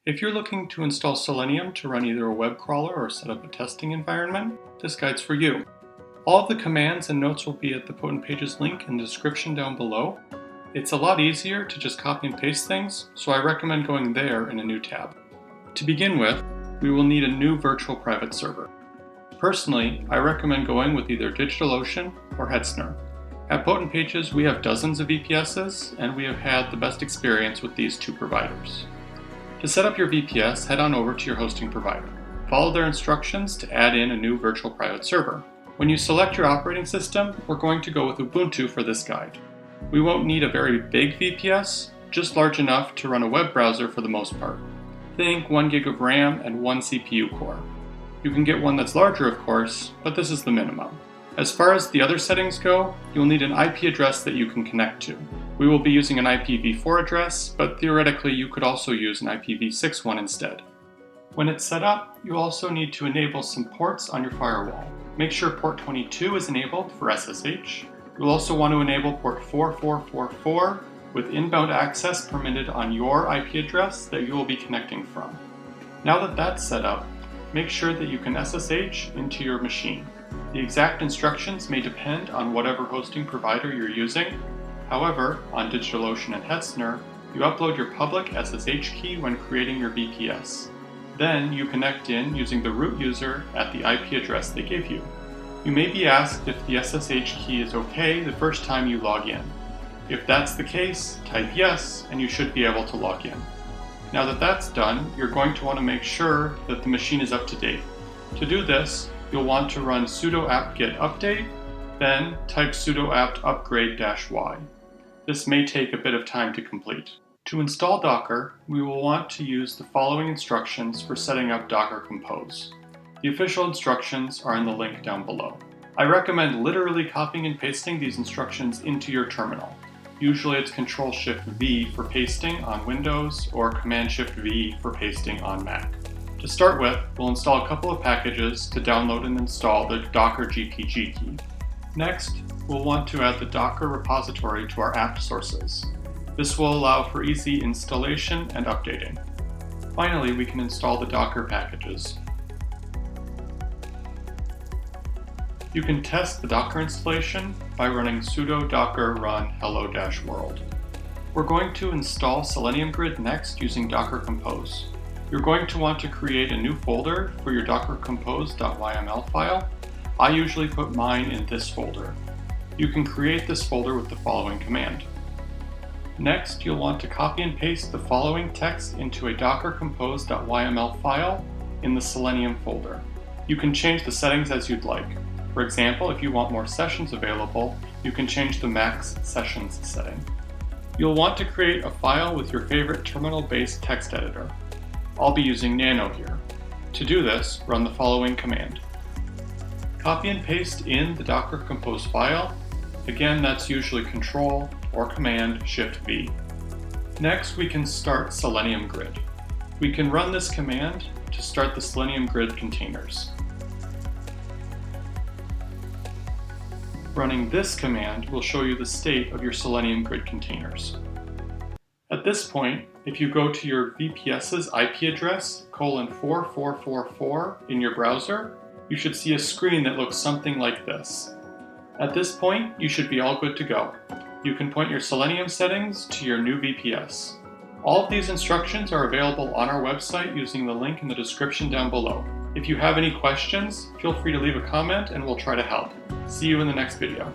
If you're looking to install Selenium to run either a web crawler or set up a testing environment, this guide's for you. All of the commands and notes will be at the Potent Pages link in the description down below. It's a lot easier to just copy and paste things, so I recommend going there in a new tab. To begin with, we will need a new virtual private server. Personally, I recommend going with either DigitalOcean or Hetzner. At Potent Pages, we have dozens of VPSs, and we have had the best experience with these two providers. To set up your VPS, head on over to your hosting provider. Follow their instructions to add in a new virtual private server. When you select your operating system, we're going to go with Ubuntu for this guide. We won't need a very big VPS, just large enough to run a web browser for the most part. Think 1 gig of RAM and 1 CPU core. You can get one that's larger, of course, but this is the minimum. As far as the other settings go, you'll need an IP address that you can connect to. We will be using an IPv4 address, but theoretically you could also use an IPv6 one instead. When it's set up, you'll also need to enable some ports on your firewall. Make sure port 22 is enabled for SSH. You'll also want to enable port 4444 with inbound access permitted on your IP address that you will be connecting from. Now that that's set up, make sure that you can SSH into your machine. The exact instructions may depend on whatever hosting provider you're using. However, on DigitalOcean and Hetzner, you upload your public SSH key when creating your VPS. Then you connect in using the root user at the IP address they give you. You may be asked if the SSH key is okay the first time you log in. If that's the case, type yes and you should be able to log in. Now that that's done, you're going to want to make sure that the machine is up to date. To do this, you'll want to run sudo apt-get update, then type sudo apt upgrade-y. This may take a bit of time to complete. To install Docker, we will want to use the following instructions for setting up Docker Compose. The official instructions are in the link down below. I recommend literally copying and pasting these instructions into your terminal. Usually it's Ctrl-Shift-V for pasting on Windows or Command-Shift-V for pasting on Mac. To start with, we'll install a couple of packages to download and install the Docker GPG key. Next, we'll want to add the Docker repository to our apt sources. This will allow for easy installation and updating. Finally, we can install the Docker packages. You can test the Docker installation by running sudo docker run hello-world. We're going to install Selenium Grid next using Docker Compose. You're going to want to create a new folder for your dockercompose.yml file. I usually put mine in this folder. You can create this folder with the following command. Next, you'll want to copy and paste the following text into a dockercompose.yml file in the Selenium folder. You can change the settings as you'd like. For example, if you want more sessions available, you can change the max sessions setting. You'll want to create a file with your favorite terminal-based text editor. I'll be using Nano here. To do this, run the following command. Copy and paste in the Docker Compose file. Again, that's usually Control or Command-Shift-V. Next, we can start Selenium Grid. We can run this command to start the Selenium Grid containers. Running this command will show you the state of your Selenium Grid containers. At this point, if you go to your VPS's IP address, :4444 in your browser, you should see a screen that looks something like this. At this point, you should be all good to go. You can point your Selenium settings to your new VPS. All of these instructions are available on our website using the link in the description down below. If you have any questions, feel free to leave a comment and we'll try to help. See you in the next video.